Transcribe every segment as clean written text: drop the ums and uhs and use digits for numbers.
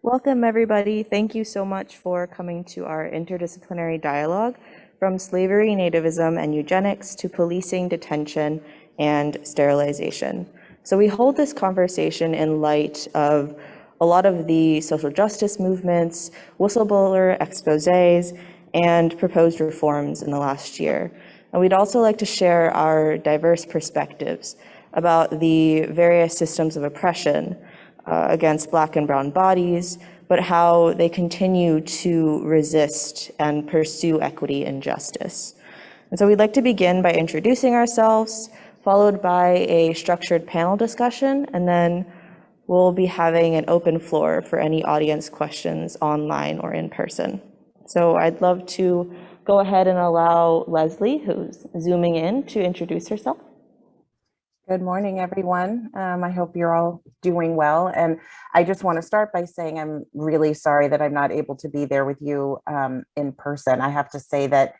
Welcome, everybody. Thank you so much for coming to our interdisciplinary dialogue from slavery, nativism, and eugenics to policing, detention, and sterilization. So we hold this conversation in light of a lot of the social justice movements, whistleblower exposés, and proposed reforms in the last year. And we'd also like to share our diverse perspectives about the various systems of oppression against Black and brown bodies, but how they continue to resist and pursue equity and justice. And so we'd like to begin by introducing ourselves, followed by a structured panel discussion, and then we'll be having an open floor for any audience questions online or in person. So I'd love to go ahead and allow Leslie, who's zooming in, to introduce herself. Good morning, everyone. I hope you're all doing well. And I just want to start by saying I'm really sorry that I'm not able to be there with you in person. I have to say that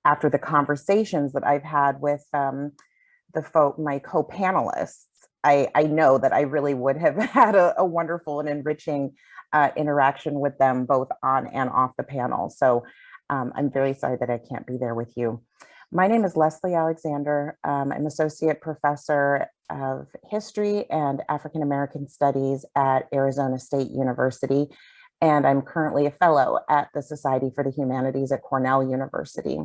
after the conversations that I've had with my co-panelists, I know that I really would have had a wonderful and enriching interaction with them both on and off the panel. So I'm very sorry that I can't be there with you. My name is Leslie Alexander. I'm Associate Professor of History and African American Studies at Arizona State University, and I'm currently a fellow at the Society for the Humanities at Cornell University.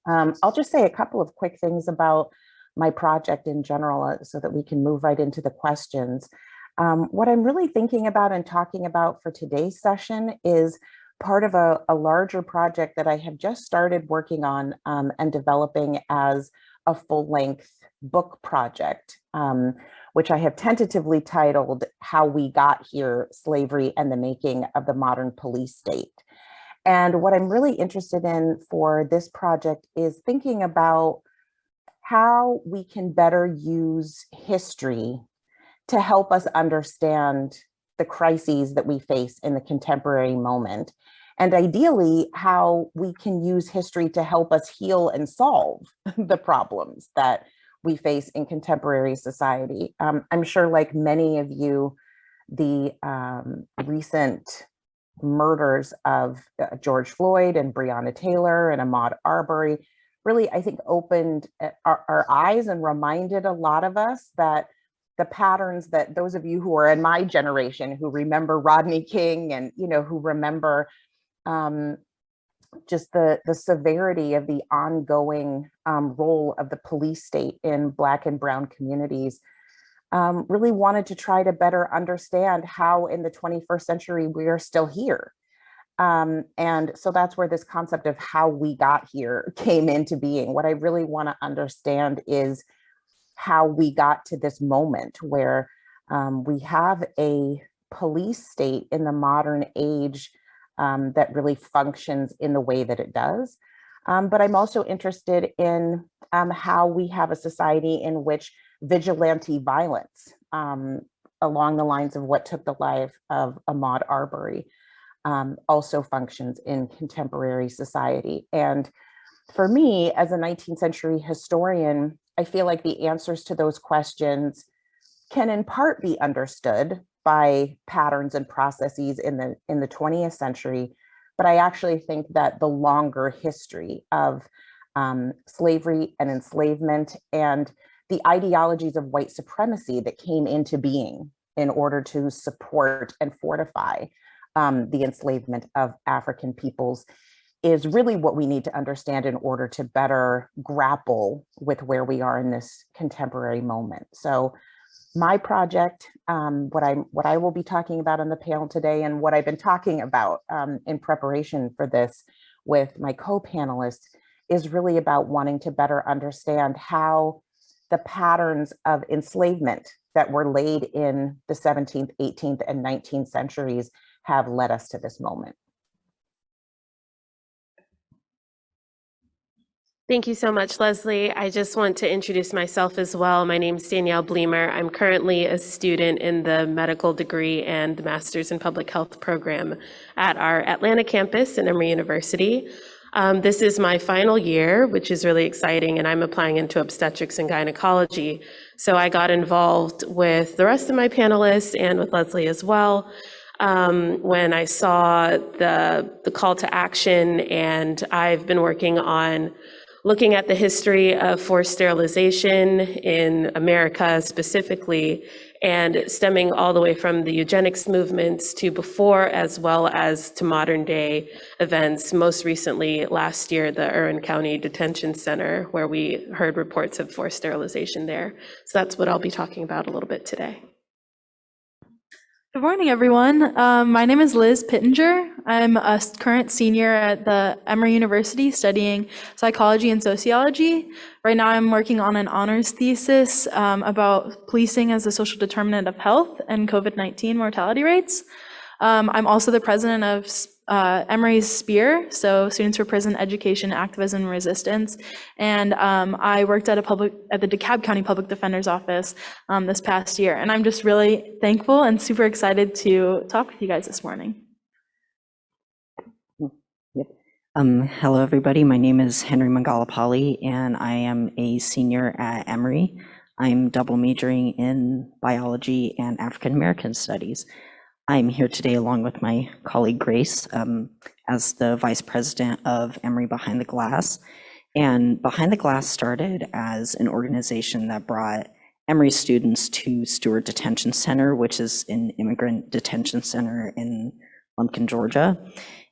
I'll just say a couple of quick things about my project in general so that we can move right into the questions. What I'm really thinking about and talking about for today's session is part of a larger project that I have just started working on and developing as a full-length book project, which I have tentatively titled How We Got Here, Slavery and the Making of the Modern Police State. And what I'm really interested in for this project is thinking about how we can better use history to help us understand the crises that we face in the contemporary moment, and ideally how we can use history to help us heal and solve the problems that we face in contemporary society. I'm sure, like many of you, the recent murders of George Floyd and Breonna Taylor and Ahmaud Arbery really, I think, opened our eyes and reminded a lot of us that the patterns that those of you who are in my generation, who remember Rodney King and who remember just the severity of the ongoing role of the police state in Black and brown communities, really wanted to try to better understand how in the 21st century we are still here. And so that's where this concept of how we got here came into being. What I really want to understand is how we got to this moment where we have a police state in the modern age that really functions in the way that it does. But I'm also interested in how we have a society in which vigilante violence, along the lines of what took the life of Ahmaud Arbery, also functions in contemporary society. And for me, as a 19th century historian, I feel like the answers to those questions can in part be understood by patterns and processes in the 20th century, but I actually think that the longer history of slavery and enslavement and the ideologies of white supremacy that came into being in order to support and fortify the enslavement of African peoples is really what we need to understand in order to better grapple with where we are in this contemporary moment. So my project, what I will be talking about on the panel today, and what I've been talking about in preparation for this with my co-panelists, is really about wanting to better understand how the patterns of enslavement that were laid in the 17th, 18th, and 19th centuries have led us to this moment. Thank you so much, Leslie. I just want to introduce myself as well. My name is Danielle Bliemer. I'm currently a student in the medical degree and the Master's in Public Health program at our Atlanta campus in Emory University. This is my final year, which is really exciting, and I'm applying into obstetrics and gynecology. So I got involved with the rest of my panelists and with Leslie as well when I saw the call to action, and I've been working on looking at the history of forced sterilization in America specifically, and stemming all the way from the eugenics movements to before, as well as to modern day events. Most recently, last year, the Irwin County Detention Center, where we heard reports of forced sterilization there. So that's what I'll be talking about a little bit today. Good morning, everyone. My name is Liz Pittenger. I'm a current senior at the Emory University studying psychology and sociology. Right now, I'm working on an honors thesis about policing as a social determinant of health and COVID-19 mortality rates. I'm also the president of Emory's SPEAR, so Students for Prison Education, Activism, and Resistance. And I worked at the DeKalb County Public Defender's Office this past year. And I'm just really thankful and super excited to talk with you guys this morning. Yep. Hello, everybody. My name is Henry Mangalapalli, and I am a senior at Emory. I'm double majoring in biology and African American studies. I'm here today along with my colleague Grace as the vice president of Emory Behind the Glass. And Behind the Glass started as an organization that brought Emory students to Stewart Detention Center, which is an immigrant detention center in Lumpkin, Georgia.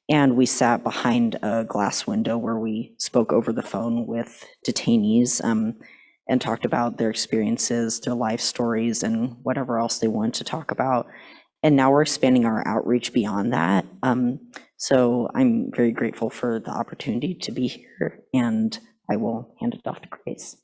And we sat behind a glass window where we spoke over the phone with detainees and talked about their experiences, their life stories, and whatever else they wanted to talk about. And now we're expanding our outreach beyond that. So I'm very grateful for the opportunity to be here, and I will hand it off to Grace.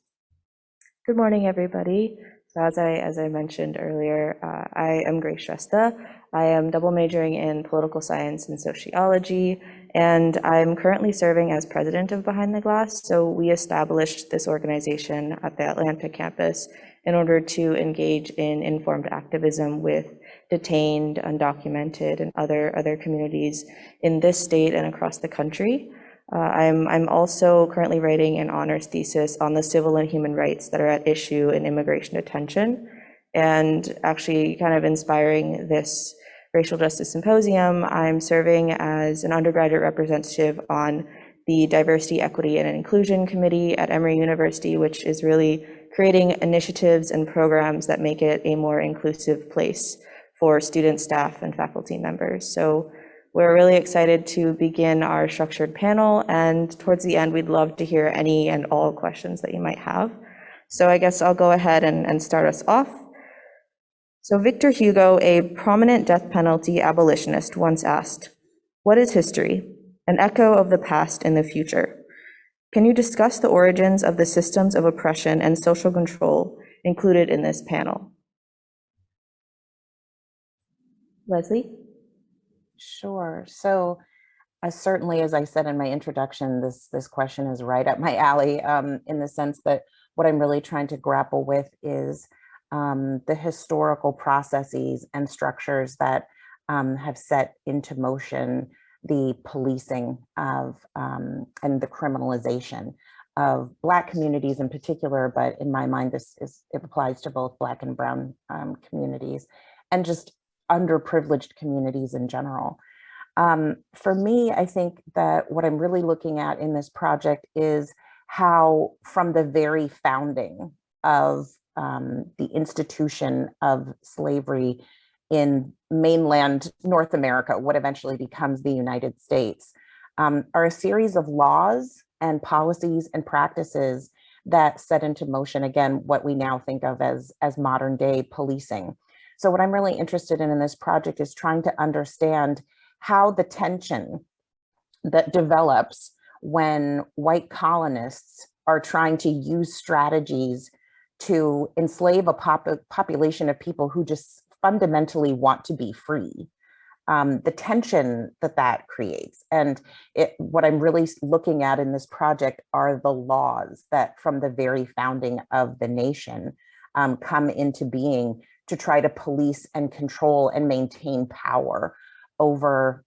Good morning, everybody. So as I mentioned earlier, I am Grace Shrestha. I am double majoring in political science and sociology, and I'm currently serving as president of Behind the Glass. So we established this organization at the Atlanta campus in order to engage in informed activism with detained, undocumented, and other communities in this state and across the country. I'm also currently writing an honors thesis on the civil and human rights that are at issue in immigration detention, and actually kind of inspiring this racial justice symposium. I'm serving as an undergraduate representative on the Diversity, Equity, and Inclusion Committee at Emory University, which is really creating initiatives and programs that make it a more inclusive place for students, staff, and faculty members. So we're really excited to begin our structured panel, and towards the end, we'd love to hear any and all questions that you might have. So I guess I'll go ahead and start us off. So Victor Hugo, a prominent death penalty abolitionist, once asked, "What is history? An echo of the past in the future. Can you discuss the origins of the systems of oppression and social control included in this panel?" Leslie? Sure. So certainly, as I said in my introduction, this question is right up my alley in the sense that what I'm really trying to grapple with is the historical processes and structures that have set into motion the policing of and the criminalization of Black communities in particular, but in my mind, it applies to both Black and Brown communities, and just underprivileged communities in general. For me, I think that what I'm really looking at in this project is how, from the very founding of the institution of slavery in mainland North America, what eventually becomes the United States, are a series of laws and policies and practices that set into motion, again, what we now think of as modern day policing. So what I'm really interested in this project is trying to understand how the tension that develops when white colonists are trying to use strategies to enslave a population of people who just fundamentally want to be free, the tension that creates. And what I'm really looking at in this project are the laws that from the very founding of the nation come into being to try to police and control and maintain power over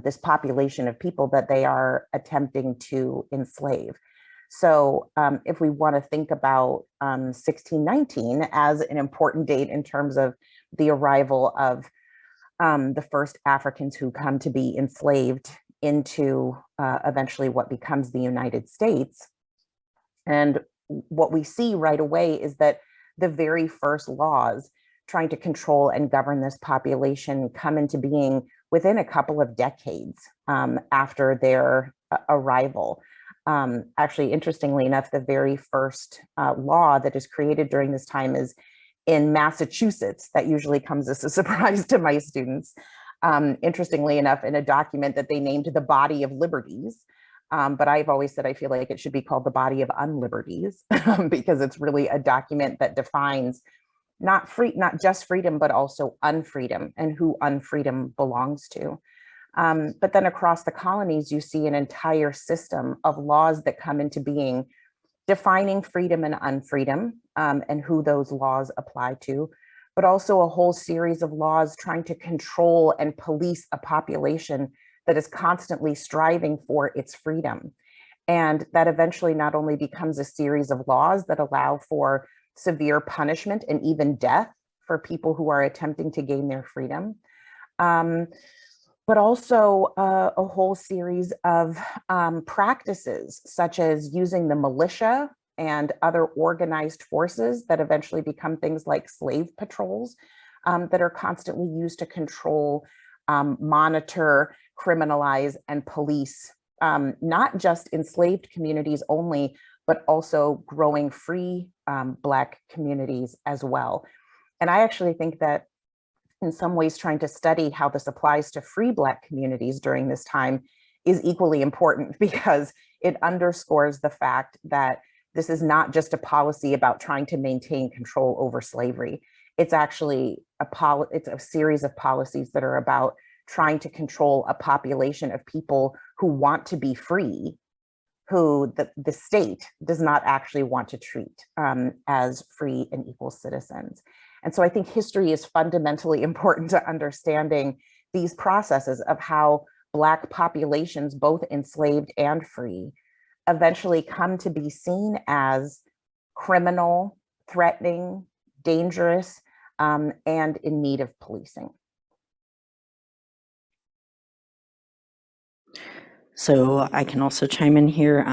this population of people that they are attempting to enslave. So if we want to think about 1619 as an important date in terms of the arrival of the first Africans who come to be enslaved into eventually what becomes the United States. And what we see right away is that the very first laws trying to control and govern this population come into being within a couple of decades after their arrival. Actually, interestingly enough, the very first law that is created during this time is in Massachusetts. That usually comes as a surprise to my students. Interestingly enough, in a document that they named the Body of Liberties. But I've always said I feel like it should be called the Body of Unliberties because it's really a document that defines not just freedom, but also unfreedom and who unfreedom belongs to. But then across the colonies, you see an entire system of laws that come into being, defining freedom and unfreedom and who those laws apply to, but also a whole series of laws trying to control and police a population that is constantly striving for its freedom. And that eventually not only becomes a series of laws that allow for severe punishment and even death for people who are attempting to gain their freedom, but also a whole series of practices such as using the militia and other organized forces that eventually become things like slave patrols that are constantly used to control, monitor, criminalize, and police not just enslaved communities only, but also growing free Black communities as well. And I actually think that in some ways trying to study how this applies to free Black communities during this time is equally important because it underscores the fact that this is not just a policy about trying to maintain control over slavery. It's actually it's a series of policies that are about trying to control a population of people who want to be free, who the state does not actually want to treat as free and equal citizens. And so I think history is fundamentally important to understanding these processes of how Black populations, both enslaved and free, eventually come to be seen as criminal, threatening, dangerous, and in need of policing. So I can also chime in here,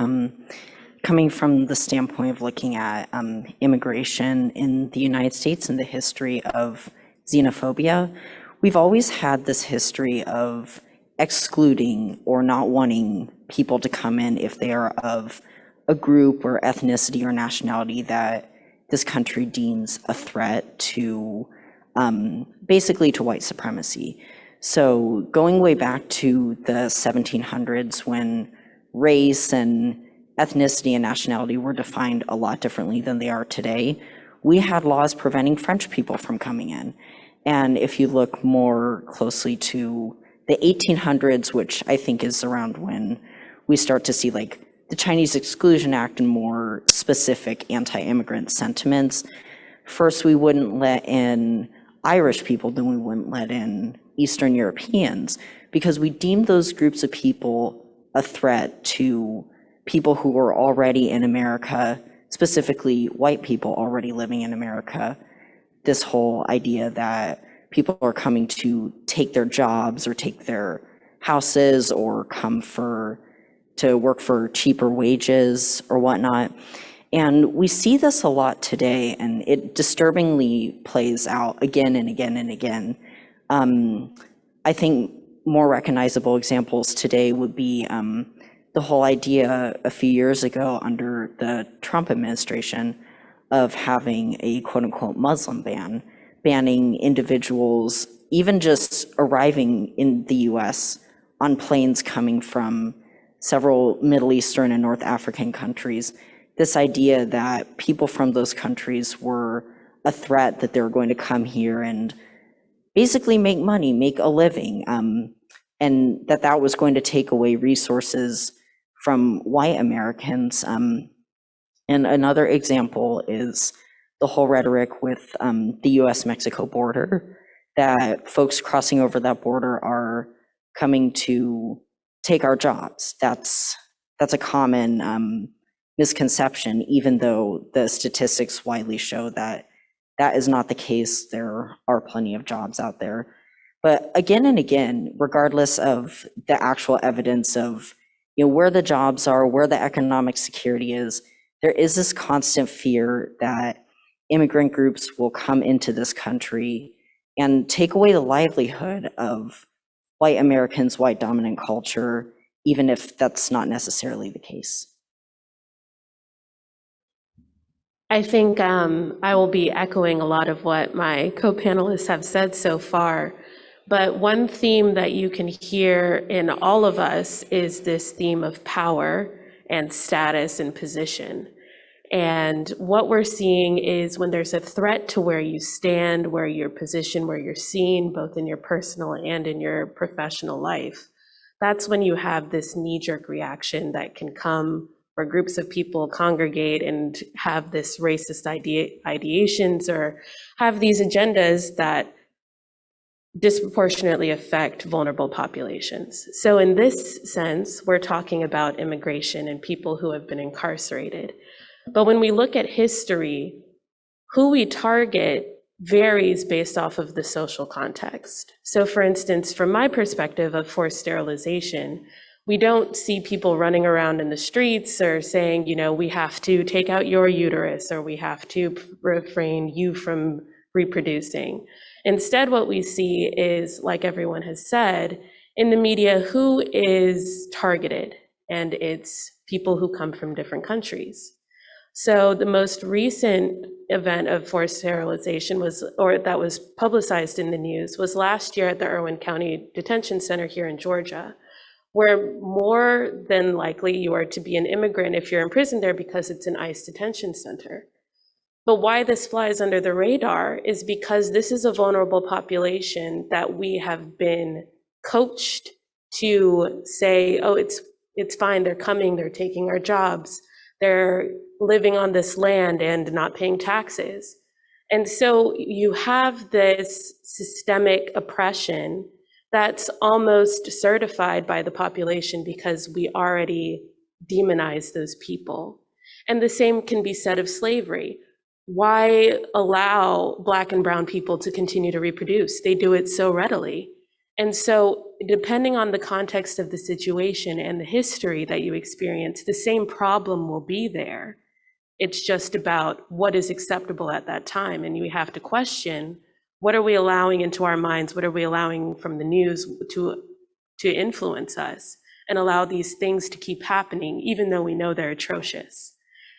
coming from the standpoint of looking at immigration in the United States and the history of xenophobia. We've always had this history of excluding or not wanting people to come in if they are of a group or ethnicity or nationality that this country deems a threat to, basically to white supremacy. So going way back to the 1700s when race and ethnicity and nationality were defined a lot differently than they are today, we had laws preventing French people from coming in. And if you look more closely to the 1800s, which I think is around when we start to see like the Chinese Exclusion Act and more specific anti-immigrant sentiments, first we wouldn't let in Irish people, then we wouldn't let in Eastern Europeans, because we deemed those groups of people a threat to people who were already in America, specifically white people already living in America. This whole idea that people are coming to take their jobs or take their houses or come to work for cheaper wages or whatnot. And we see this a lot today, and it disturbingly plays out again and again and again. I think more recognizable examples today would be the whole idea a few years ago under the Trump administration of having a quote unquote Muslim ban, banning individuals even just arriving in the US on planes coming from several Middle Eastern and North African countries. This idea that people from those countries were a threat, that they were going to come here and basically make money, make a living, and that was going to take away resources from white Americans. And another example is the whole rhetoric with the US-Mexico border, that folks crossing over that border are coming to take our jobs. That's a common misconception, even though the statistics widely show that that is not the case. There are plenty of jobs out there. But again and again, regardless of the actual evidence of, where the jobs are, where the economic security is, there is this constant fear that immigrant groups will come into this country and take away the livelihood of white Americans, white dominant culture, even if that's not necessarily the case. I think I will be echoing a lot of what my co-panelists have said so far. But one theme that you can hear in all of us is this theme of power and status and position. And what we're seeing is when there's a threat to where you stand, where you're positioned, where you're seen, both in your personal and in your professional life, that's when you have this knee-jerk reaction that can come where groups of people congregate and have this racist ideations or have these agendas that disproportionately affect vulnerable populations. So in this sense, we're talking about immigration and people who have been incarcerated. But when we look at history, who we target varies based off of the social context. So for instance, from my perspective of forced sterilization, we don't see people running around in the streets or saying, we have to take out your uterus or we have to refrain you from reproducing. Instead, what we see is, like everyone has said, in the media, who is targeted, and it's people who come from different countries. So the most recent event of forced sterilization that was publicized in the news was last year at the Irwin Detention Center here in Georgia, where more than likely you are to be an immigrant if you're imprisoned there because it's an ICE detention center. But why this flies under the radar is because this is a vulnerable population that we have been coached to say, oh, it's fine, they're coming, they're taking our jobs, they're living on this land and not paying taxes. And so you have this systemic oppression that's almost certified by the population because we already demonize those people. And the same can be said of slavery. Why allow Black and brown people to continue to reproduce? They do it so readily. And so depending on the context of the situation and the history that you experience, the same problem will be there. It's just about what is acceptable at that time. And you have to question, what are we allowing into our minds? What are we allowing from the news to influence us and allow these things to keep happening, even though we know they're atrocious?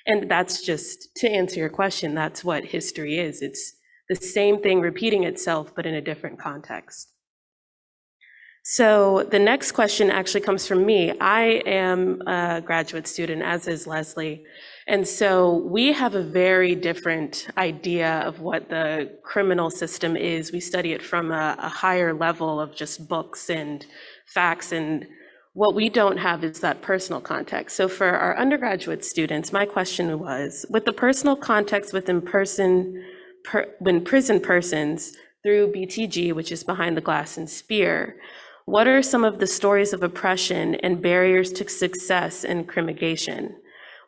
And that's just, to answer your question, that's what history is. It's the same thing repeating itself, but in a different context. So the next question actually comes from me. I am a graduate student, as is Leslie. And so we have a very different idea of what the criminal system is. We study it from a higher level of just books and facts, and what we don't have is that personal context. So for our undergraduate students, my question was, with the personal context when prison persons through BTG, which is Behind the Glass and Spear, what are some of the stories of oppression and barriers to success in crimmigration?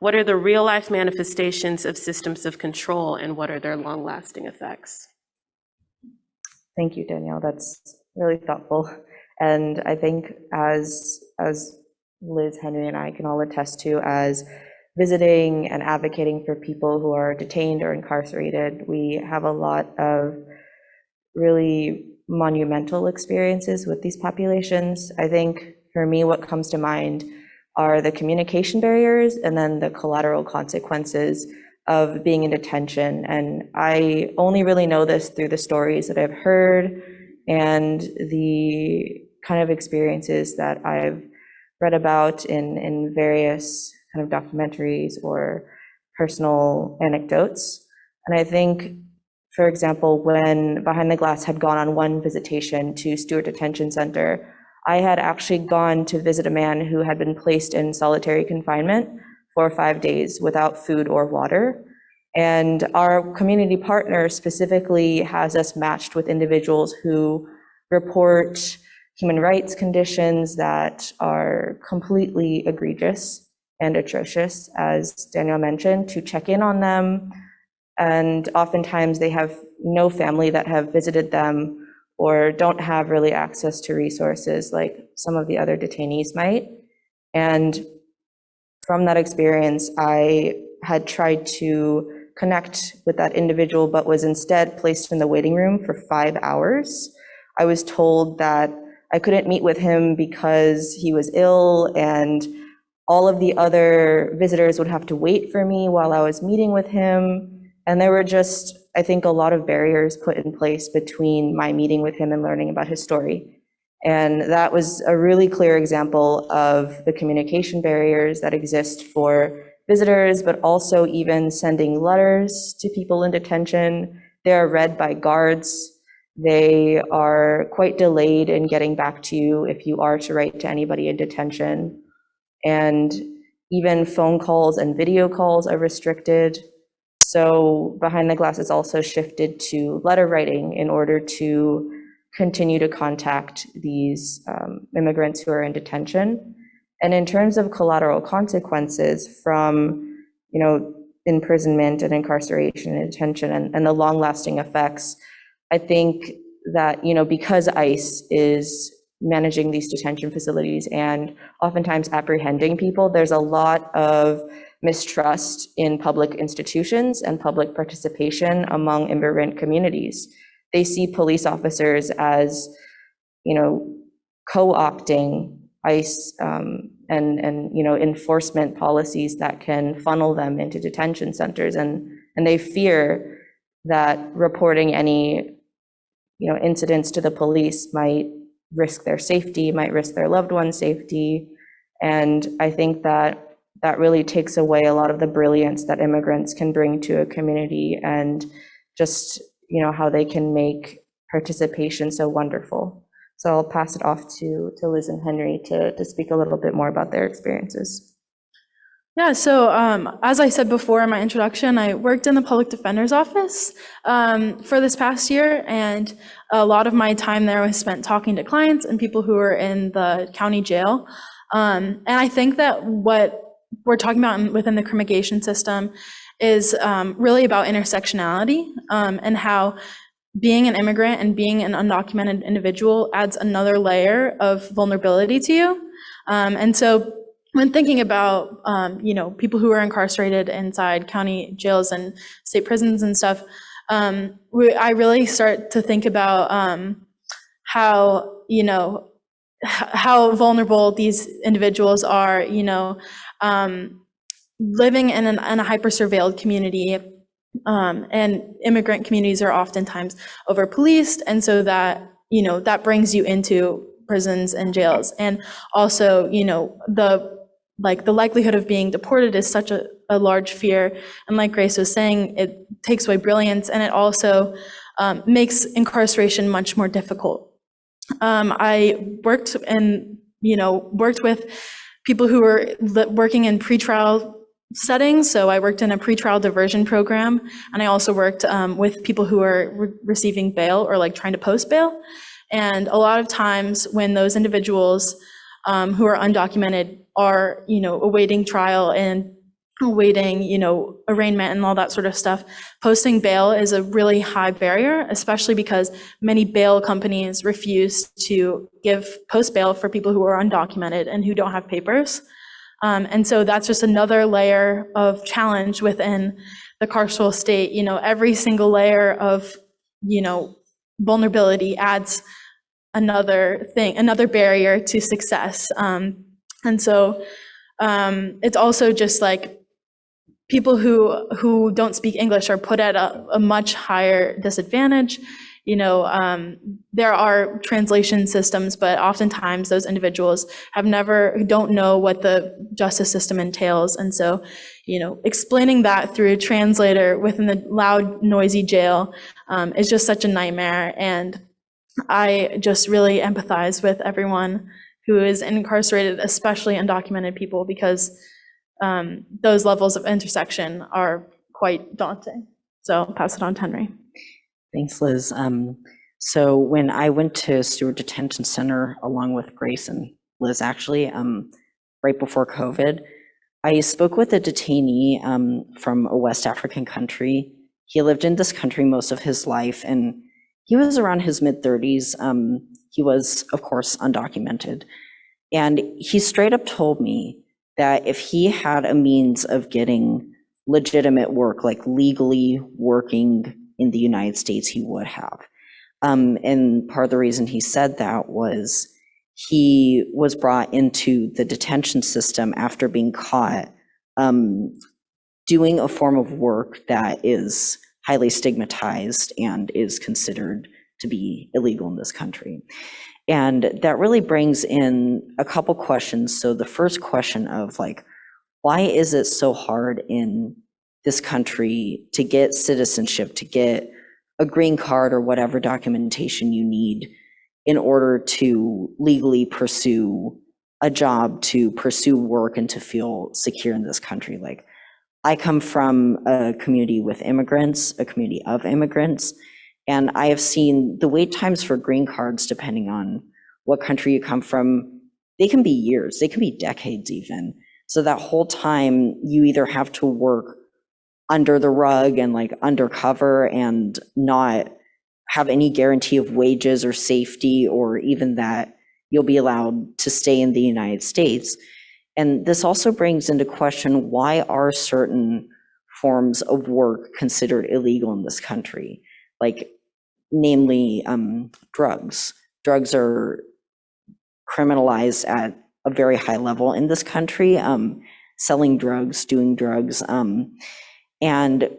What are the real life manifestations of systems of control, and what are their long-lasting effects? Thank you, Danielle. That's really thoughtful. And I think as Liz, Henry, and I can all attest to, as visiting and advocating for people who are detained or incarcerated, we have a lot of really monumental experiences with these populations. I think for me, what comes to mind are the communication barriers and then the collateral consequences of being in detention. And I only really know this through the stories that I've heard and the kind of experiences that I've read about in various kind of documentaries or personal anecdotes. And I think, for example, when Behind the Glass had gone on one visitation to Stewart Detention Center, I had actually gone to visit a man who had been placed in solitary confinement for 5 days without food or water. And our community partner specifically has us matched with individuals who report human rights conditions that are completely egregious and atrocious, as Danielle mentioned, to check in on them. And oftentimes they have no family that have visited them or don't have really access to resources like some of the other detainees might. And from that experience, I had tried to connect with that individual, but was instead placed in the waiting room for 5 hours. I was told that I couldn't meet with him because he was ill, and all of the other visitors would have to wait for me while I was meeting with him. And there were just, I think, a lot of barriers put in place between my meeting with him and learning about his story. And that was a really clear example of the communication barriers that exist for visitors, but also even sending letters to people in detention. They are read by guards. They are quite delayed in getting back to you if you are to write to anybody in detention. And even phone calls and video calls are restricted. So Behind the Glass is also shifted to letter writing in order to continue to contact these immigrants who are in detention. And in terms of collateral consequences from, imprisonment and incarceration and detention and the long-lasting effects, I think that, because ICE is managing these detention facilities and oftentimes apprehending people, there's a lot of mistrust in public institutions and public participation among immigrant communities. They see police officers as, co-opting ICE and enforcement policies that can funnel them into detention centers, and they fear that reporting any, incidents to the police might risk their safety, might risk their loved one's safety. And I think that really takes away a lot of the brilliance that immigrants can bring to a community, and just, how they can make participation so wonderful. So I'll pass it off to Liz and Henry to speak a little bit more about their experiences. Yeah, so as I said before in my introduction, I worked in the public defender's office for this past year, and a lot of my time there was spent talking to clients and people who were in the county jail. And I think that what we're talking about within the criminalization system is really about intersectionality, and how being an immigrant and being an undocumented individual adds another layer of vulnerability to you. And so when thinking about, people who are incarcerated inside county jails and state prisons and stuff, I really start to think about how, how vulnerable these individuals are, living in a hyper-surveilled community. And immigrant communities are oftentimes over-policed, and so that, that brings you into prisons and jails. And also, the likelihood of being deported is such a large fear. And like Grace was saying, it takes away brilliance, and it also makes incarceration much more difficult. I worked with people who were working in pretrial settings. So I worked in a pretrial diversion program, and I also worked with people who are receiving bail or trying to post bail. And a lot of times when those individuals who are undocumented are, awaiting trial and awaiting, arraignment and all that sort of stuff, posting bail is a really high barrier, especially because many bail companies refuse to give post bail for people who are undocumented and who don't have papers. And so that's just another layer of challenge within the carceral state. Every single layer of, vulnerability adds another barrier to success. And so it's also just people who don't speak English are put at a much higher disadvantage. There are translation systems, but oftentimes those individuals don't know what the justice system entails. And so, explaining that through a translator within the loud, noisy jail is just such a nightmare. And I just really empathize with everyone who is incarcerated, especially undocumented people, because those levels of intersection are quite daunting. So I'll pass it on to Henry. Thanks, Liz. So when I went to Stewart Detention Center along with Grace and Liz, actually, right before COVID, I spoke with a detainee from a West African country. He lived in this country most of his life, and he was around his mid-30s. He was, of course, undocumented. And he straight up told me that if he had a means of getting legitimate work, like legally working in the United States, he would have. And part of the reason he said that was he was brought into the detention system after being caught doing a form of work that is highly stigmatized and is considered to be illegal in this country. And that really brings in a couple questions. So the first question of like, why is it so hard in this country to get citizenship, to get a green card or whatever documentation you need in order to legally pursue a job, to pursue work, and to feel secure in this country? Like, I come from a community with immigrants, a community of immigrants, and I have seen the wait times for green cards, depending on what country you come from, they can be years, they can be decades even. So that whole time, you either have to work under the rug and like undercover and not have any guarantee of wages or safety, or even that you'll be allowed to stay in the United States. And this also brings into question, why are certain forms of work considered illegal in this country? Like, namely, drugs. Drugs are criminalized at a very high level in this country, selling drugs, doing drugs. And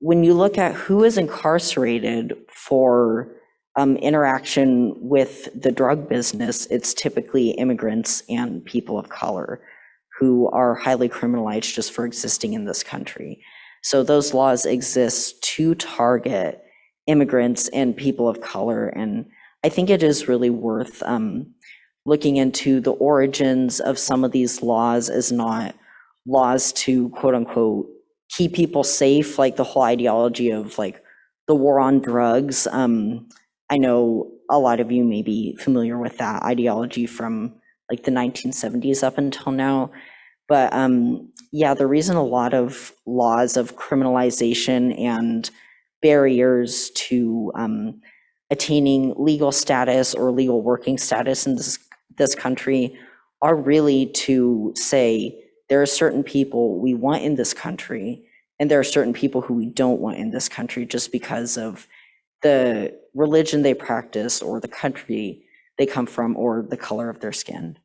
when you look at who is incarcerated for interaction with the drug business, it's typically immigrants and people of color who are highly criminalized just for existing in this country. So those laws exist to target immigrants and people of color. And I think it is really worth looking into the origins of some of these laws as not laws to quote unquote keep people safe, like the whole ideology of like the war on drugs. I know a lot of you may be familiar with that ideology from like the 1970s up until now. But yeah, the reason a lot of laws of criminalization and barriers to attaining legal status or legal working status in this country are really to say there are certain people we want in this country and there are certain people who we don't want in this country just because of the religion they practice or the country they come from or the color of their skin.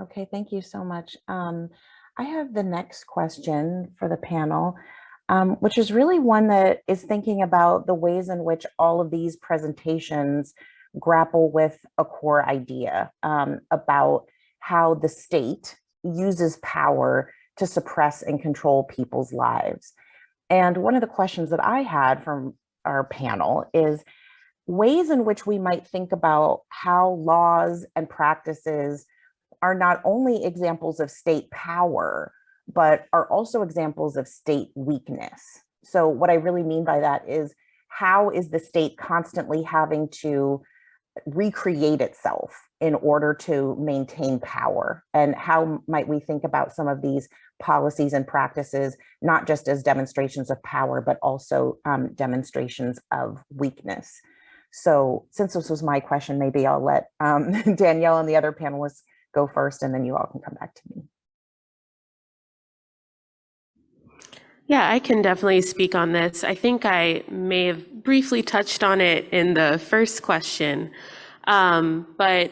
Okay, thank you so much. I have the next question for the panel, which is really one that is thinking about the ways in which all of these presentations grapple with a core idea about how the state uses power to suppress and control people's lives. And one of the questions that I had from our panel is ways in which we might think about how laws and practices are not only examples of state power, but are also examples of state weakness. So what I really mean by that is, how is the state constantly having to recreate itself in order to maintain power? And how might we think about some of these policies and practices, not just as demonstrations of power, but also demonstrations of weakness? So since this was my question, maybe I'll let Danielle and the other panelists go first, and then you all can come back to me. Yeah, I can definitely speak on this. I think I may have briefly touched on it in the first question, but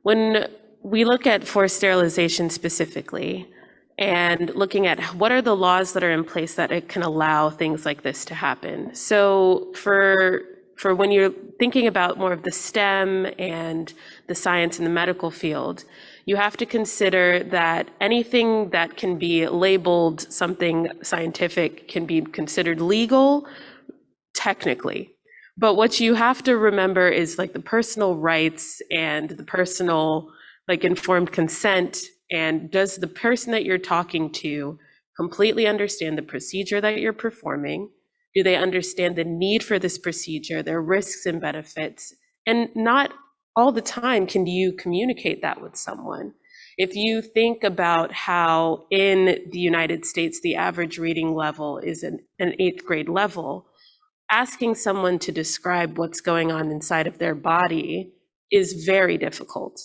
when we look at forced sterilization specifically, and looking at what are the laws that are in place that it can allow things like this to happen. So for when you're thinking about more of the STEM and the science in the medical field, you have to consider that anything that can be labeled something scientific can be considered legal, technically. But what you have to remember is like the personal rights and the personal like informed consent, and does the person that you're talking to completely understand the procedure that you're performing? Do they understand the need for this procedure, their risks and benefits? And not all the time can you communicate that with someone. If you think about how in the United States, the average reading level is an 8th grade level, asking someone to describe what's going on inside of their body is very difficult.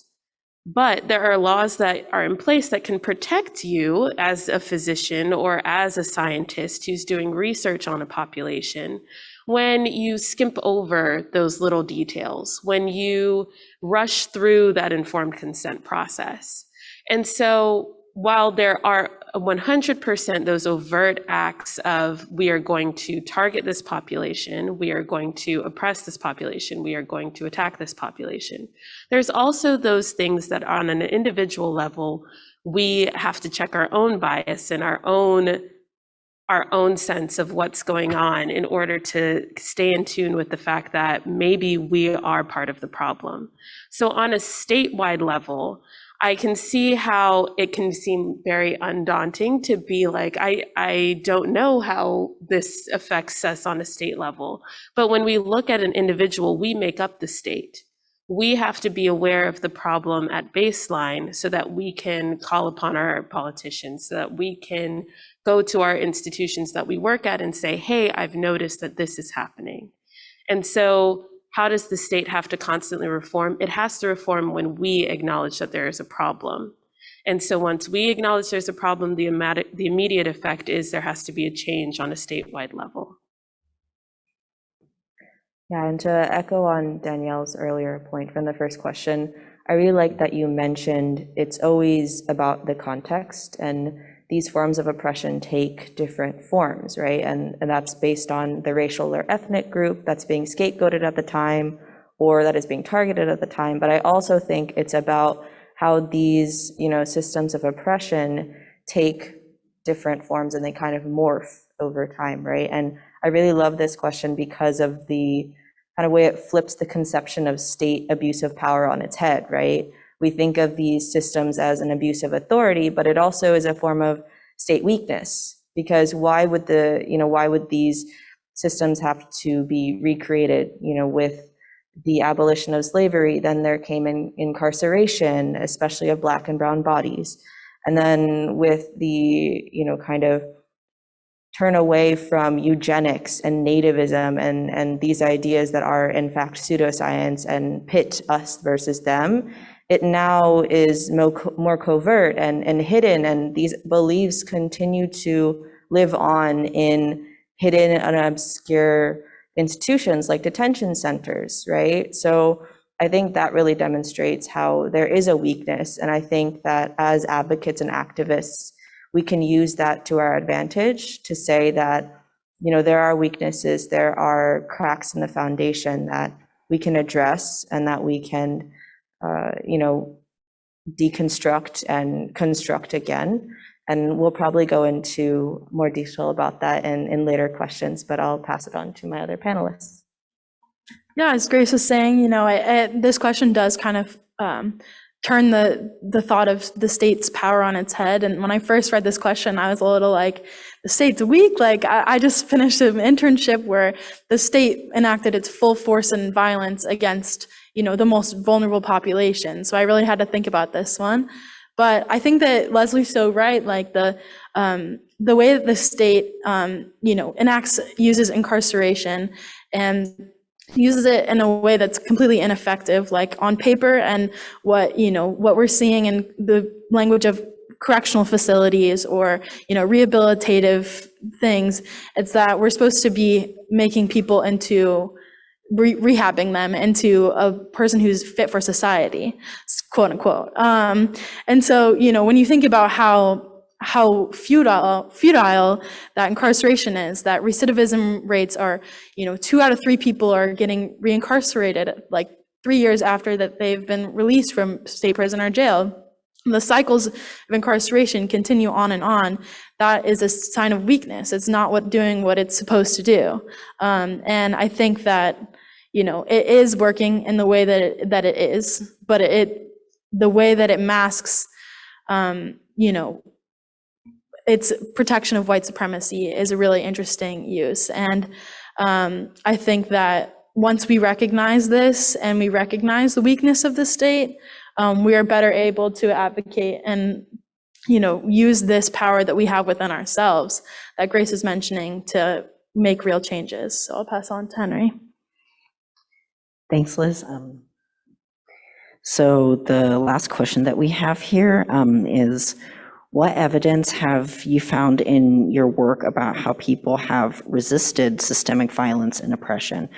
But there are laws that are in place that can protect you as a physician or as a scientist who's doing research on a population when you skimp over those little details, when you rush through that informed consent process. And so while there are 100% those overt acts of we are going to target this population, we are going to oppress this population, we are going to attack this population, there's also those things that on an individual level, we have to check our own bias and our own sense of what's going on in order to stay in tune with the fact that maybe we are part of the problem. So on a statewide level, I can see how it can seem very undaunting to be like, I don't know how this affects us on a state level. But when we look at an individual, we make up the state. We have to be aware of the problem at baseline so that we can call upon our politicians, so that we can go to our institutions that we work at and say, hey, I've noticed that this is happening. And so how does the state have to constantly reform? It has to reform when we acknowledge that there is a problem. And so once we acknowledge there's a problem, the immediate effect is there has to be a change on a statewide level. Yeah, and to echo on Danielle's earlier point from the first question, I really like that you mentioned it's always about the context, and these forms of oppression take different forms, right? And that's based on the racial or ethnic group that's being scapegoated at the time or that is being targeted at the time. But I also think it's about how these, systems of oppression take different forms and they kind of morph over time, right? And I really love this question because of the kind of way it flips the conception of state abuse of power on its head, right? We think of these systems as an abuse of authority, but it also is a form of state weakness, because why would these systems have to be recreated? With the abolition of slavery, then there came incarceration, especially of Black and brown bodies. And then with the, kind of turn away from eugenics and nativism and these ideas that are in fact pseudoscience and pit us versus them, it now is more covert and hidden, and these beliefs continue to live on in hidden and obscure institutions like detention centers, right? So I think that really demonstrates how there is a weakness, and I think that as advocates and activists, we can use that to our advantage to say that, there are weaknesses, there are cracks in the foundation that we can address and that we can deconstruct and construct again. And we'll probably go into more detail about that in later questions, but I'll pass it on to my other panelists. Yeah, as Grace was saying, this question does kind of turn the thought of the state's power on its head. And when I first read this question, I was a little like, the state's weak? Like, I just finished an internship where the state enacted its full force and violence against, the most vulnerable population. So I really had to think about this one. But I think that Leslie's so right, like the way that the state, uses incarceration and uses it in a way that's completely ineffective, like on paper, and what we're seeing in the language of correctional facilities or rehabilitative things. It's that we're supposed to be making people into rehabbing them into a person who's fit for society, quote unquote. And so when you think about how futile that incarceration is, that recidivism rates are, 2 out of 3 people are getting reincarcerated like 3 years after that they've been released from state prison or jail. The cycles of incarceration continue on and on. That is a sign of weakness. It's not doing what it's supposed to do. And I think that, it is working in the way that it is, but the way that it masks, its protection of white supremacy is a really interesting use. And I think that once we recognize this and we recognize the weakness of the state, we are better able to advocate and, use this power that we have within ourselves that Grace is mentioning to make real changes. So I'll pass on to Henry. Thanks, Liz. So the last question that we have here is, what evidence have you found in your work about how people have resisted systemic violence and oppression?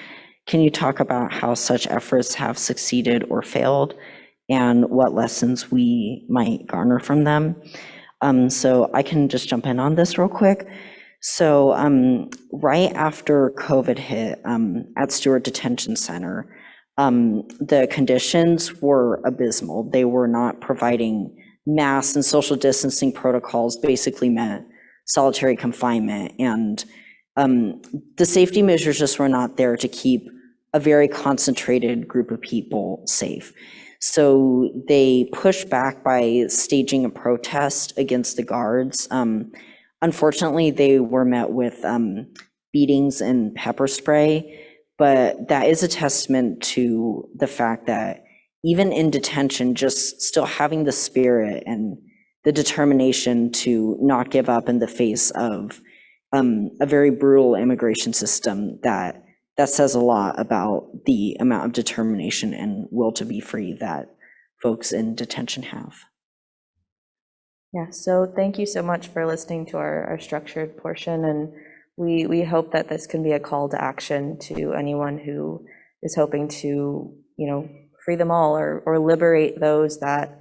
Can you talk about how such efforts have succeeded or failed, and what lessons we might garner from them? So I can just jump in on this real quick. So right after COVID hit at Stewart Detention Center, the conditions were abysmal. They were not providing mask and social distancing protocols, basically meant solitary confinement. And the safety measures just were not there to keep a very concentrated group of people safe. So they pushed back by staging a protest against the guards. Unfortunately, they were met with beatings and pepper spray, but that is a testament to the fact that even in detention, just still having the spirit and the determination to not give up in the face of a very brutal immigration system, that says a lot about the amount of determination and will to be free that folks in detention have. Yeah, so thank you so much for listening to our structured portion, and we hope that this can be a call to action to anyone who is hoping to, free them all or liberate those that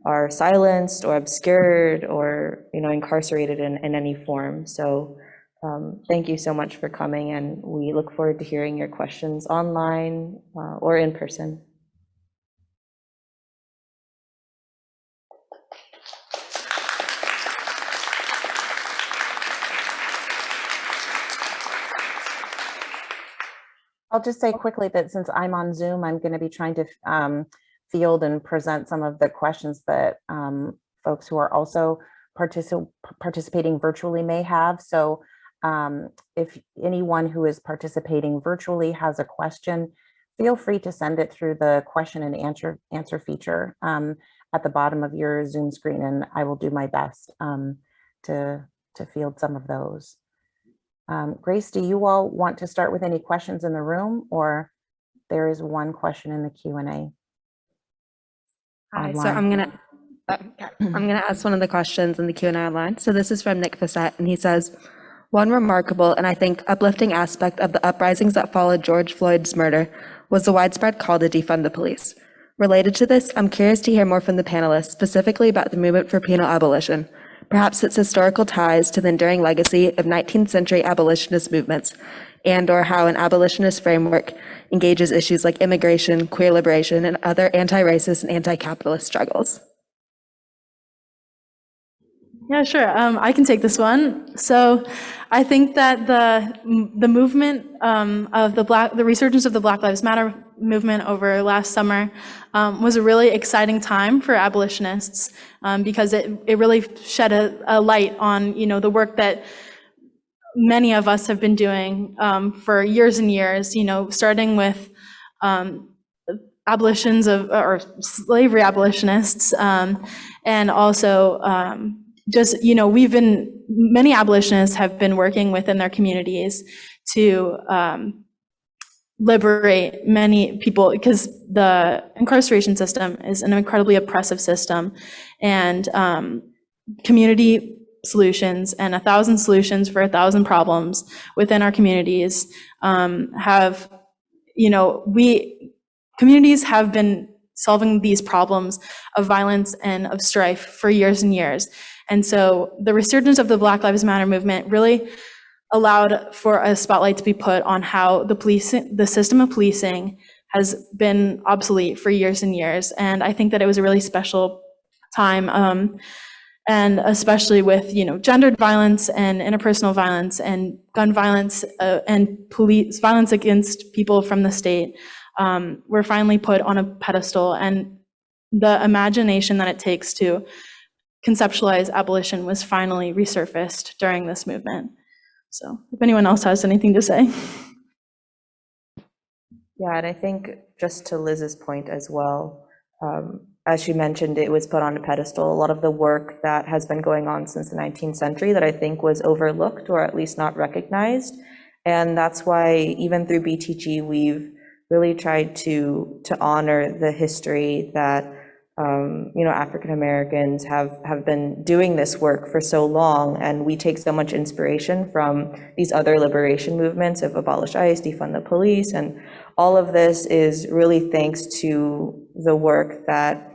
are silenced or obscured or, incarcerated in any form. So thank you so much for coming, and we look forward to hearing your questions online or in person. I'll just say quickly that since I'm on Zoom, I'm going to be trying to field and present some of the questions that folks who are also participating virtually may have. So if anyone who is participating virtually has a question, feel free to send it through the question and answer feature at the bottom of your Zoom screen, and I will do my best to field some of those. Grace, do you all want to start with any questions in the room, or there is one question in the Q&A? Hi, so I'm gonna ask one of the questions in the Q&A online. So this is from Nick Fassett, and he says, one remarkable and I think uplifting aspect of the uprisings that followed George Floyd's murder was the widespread call to defund the police. Related to this, I'm curious to hear more from the panelists, specifically about the movement for penal abolition, perhaps its historical ties to the enduring legacy of 19th century abolitionist movements, and or how an abolitionist framework engages issues like immigration, queer liberation, and other anti-racist and anti-capitalist struggles. Yeah, sure. I can take this one. So I think that the movement of the resurgence of the Black Lives Matter movement over last summer was a really exciting time for abolitionists because it really shed a light on, the work that many of us have been doing for years and years, starting with abolitions or slavery abolitionists, and also just, many abolitionists have been working within their communities to liberate many people, because the incarceration system is an incredibly oppressive system, and community solutions and 1,000 solutions for 1,000 problems within our communities communities have been solving these problems of violence and of strife for years and years. And so the resurgence of the Black Lives Matter movement really allowed for a spotlight to be put on how the system of policing has been obsolete for years and years. And I think that it was a really special time, and especially with, gendered violence and interpersonal violence and gun violence and police violence against people from the state were finally put on a pedestal. And the imagination that it takes to conceptualize abolition was finally resurfaced during this movement. So if anyone else has anything to say. Yeah, and I think just to Liz's point as well, As she mentioned, it was put on a pedestal. A lot of the work that has been going on since the 19th century that I think was overlooked or at least not recognized. And that's why even through BTG, we've really tried to honor the history that African Americans have been doing this work for so long, and we take so much inspiration from these other liberation movements of abolish ICE, defund the police, and all of this is really thanks to the work that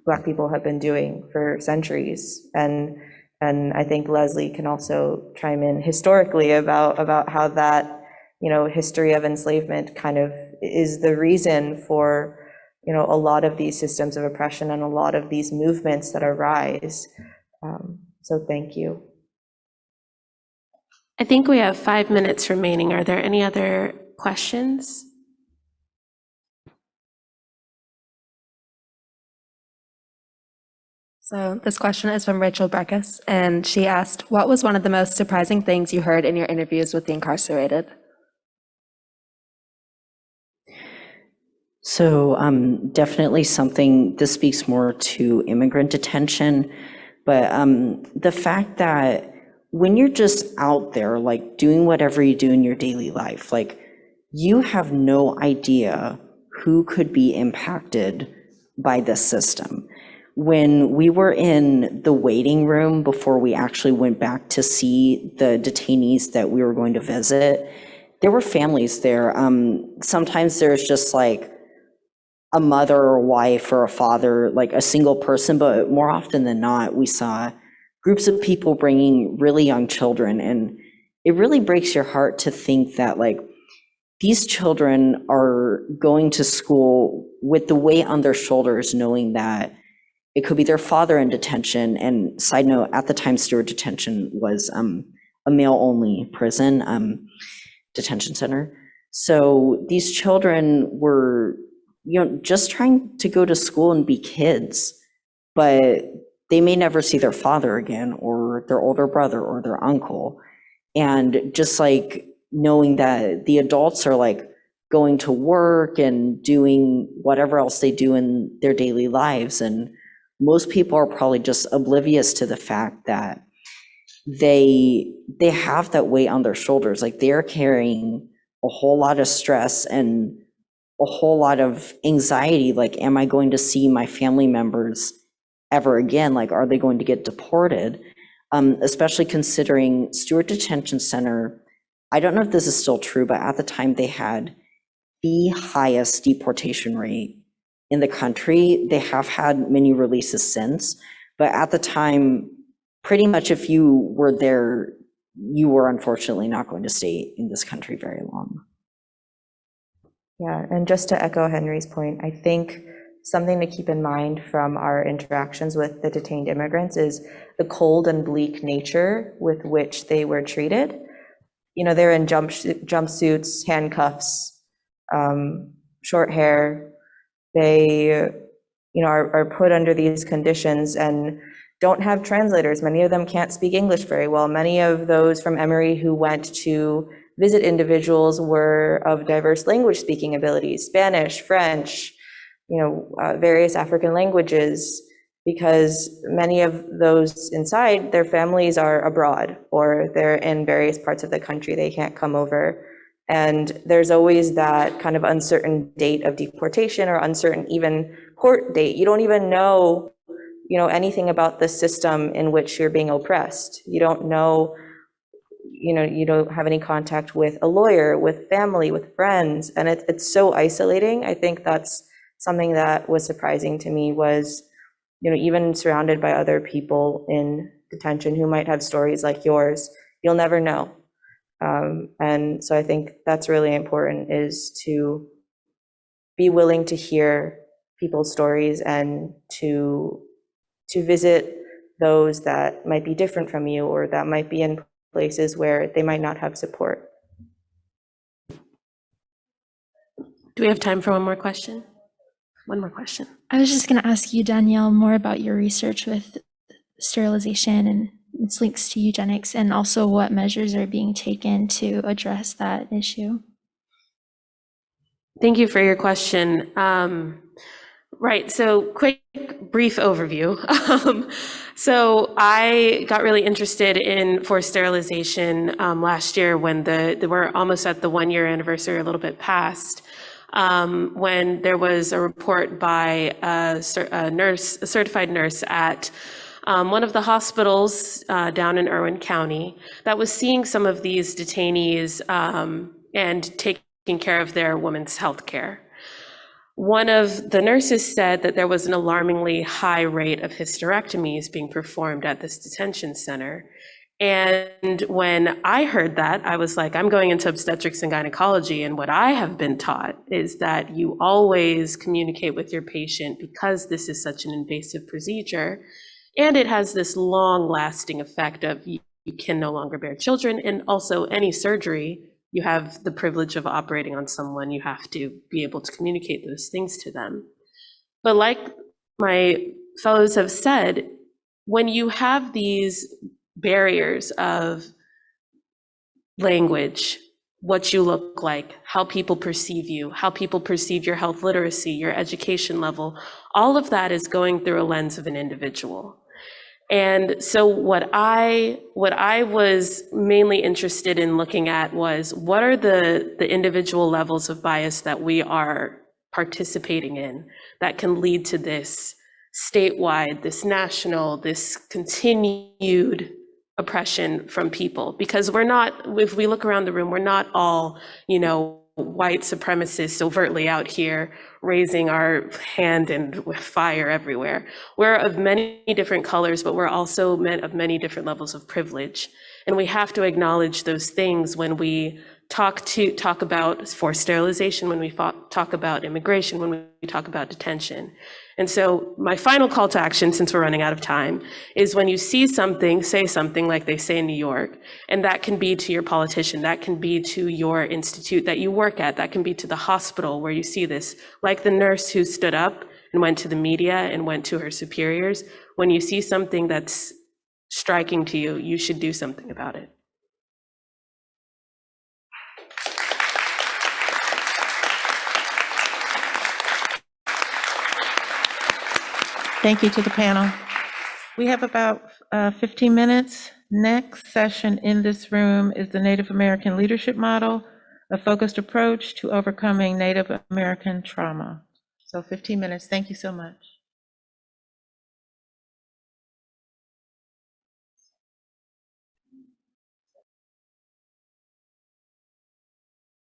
Black people have been doing for centuries. And I think Leslie can also chime in historically about how that history of enslavement kind of is the reason for a lot of these systems of oppression and a lot of these movements that arise. So thank you. I think we have 5 minutes remaining. Are there any other questions? So this question is from Rachel Breckus, and she asked, what was one of the most surprising things you heard in your interviews with the incarcerated? So definitely something, this speaks more to immigrant detention, but the fact that when you're just out there, like doing whatever you do in your daily life, like you have no idea who could be impacted by this system. When we were in the waiting room before we actually went back to see the detainees that we were going to visit, there were families there. Sometimes there's just like a mother or a wife or a father, like a single person, but more often than not, we saw groups of people bringing really young children. And it really breaks your heart to think that like these children are going to school with the weight on their shoulders, knowing that it could be their father in detention. And side note, at the time, Stewart Detention was a male-only prison, detention center. So these children were, just trying to go to school and be kids, but they may never see their father again, or their older brother, or their uncle. And just like knowing that the adults are like going to work and doing whatever else they do in their daily lives, and most people are probably just oblivious to the fact that they have that weight on their shoulders. Like they're carrying a whole lot of stress and a whole lot of anxiety. Like, am I going to see my family members ever again? Like, are they going to get deported? Especially considering Stewart Detention Center, I don't know if this is still true, but at the time they had the highest deportation rate in the country. They have had many releases since, but at the time, pretty much if you were there, you were unfortunately not going to stay in this country very long. Yeah, and just to echo Henry's point, I think something to keep in mind from our interactions with the detained immigrants is the cold and bleak nature with which they were treated. They're in jumpsuits, handcuffs, short hair. They, are put under these conditions and don't have translators. Many of them can't speak English very well. Many of those from Emory who went to visit individuals were of diverse language speaking abilities, Spanish, French, various African languages, because many of those inside, their families are abroad or they're in various parts of the country. They can't come over. And there's always that kind of uncertain date of deportation or uncertain even court date. You don't even know, anything about the system in which you're being oppressed. You don't know, you don't have any contact with a lawyer, with family, with friends, and it's so isolating. I think that's something that was surprising to me was, even surrounded by other people in detention who might have stories like yours, you'll never know. And so I think that's really important, is to be willing to hear people's stories and to visit those that might be different from you or that might be in places where they might not have support. Do we have time for one more question? One more question. I was just going to ask you, Danielle, more about your research with sterilization and its links to eugenics, and also what measures are being taken to address that issue. Thank you for your question. Right, so quick, brief overview. So I got really interested in forced sterilization last year when we're almost at the 1-year anniversary, a little bit past, when there was a report by a certified nurse at one of the hospitals down in Irwin County that was seeing some of these detainees and taking care of their women's health care. One of the nurses said that there was an alarmingly high rate of hysterectomies being performed at this detention center. And when I heard that, I was like, I'm going into obstetrics and gynecology, and what I have been taught is that you always communicate with your patient because this is such an invasive procedure, and it has this long-lasting effect of you can no longer bear children, and also any surgery, you have the privilege of operating on someone, you have to be able to communicate those things to them. But like my fellows have said, when you have these barriers of language, what you look like, how people perceive you, how people perceive your health literacy, your education level, all of that is going through a lens of an individual. And so what I was mainly interested in looking at was what are the individual levels of bias that we are participating in that can lead to this statewide, this national, this continued oppression from people. Because we're not, if we look around the room, we're not all, white supremacists overtly out here raising our hand and with fire everywhere. We're of many different colors, but we're also men of many different levels of privilege. And we have to acknowledge those things when we talk about forced sterilization, when we talk about immigration, when we talk about detention. And so my final call to action, since we're running out of time, is when you see something, say something like they say in New York, and that can be to your politician, that can be to your institute that you work at, that can be to the hospital where you see this, like the nurse who stood up and went to the media and went to her superiors. When you see something that's striking to you, you should do something about it. Thank you to the panel. We have about 15 minutes. Next session in this room is the Native American Leadership Model, a focused approach to overcoming Native American trauma. So 15 minutes. Thank you so much.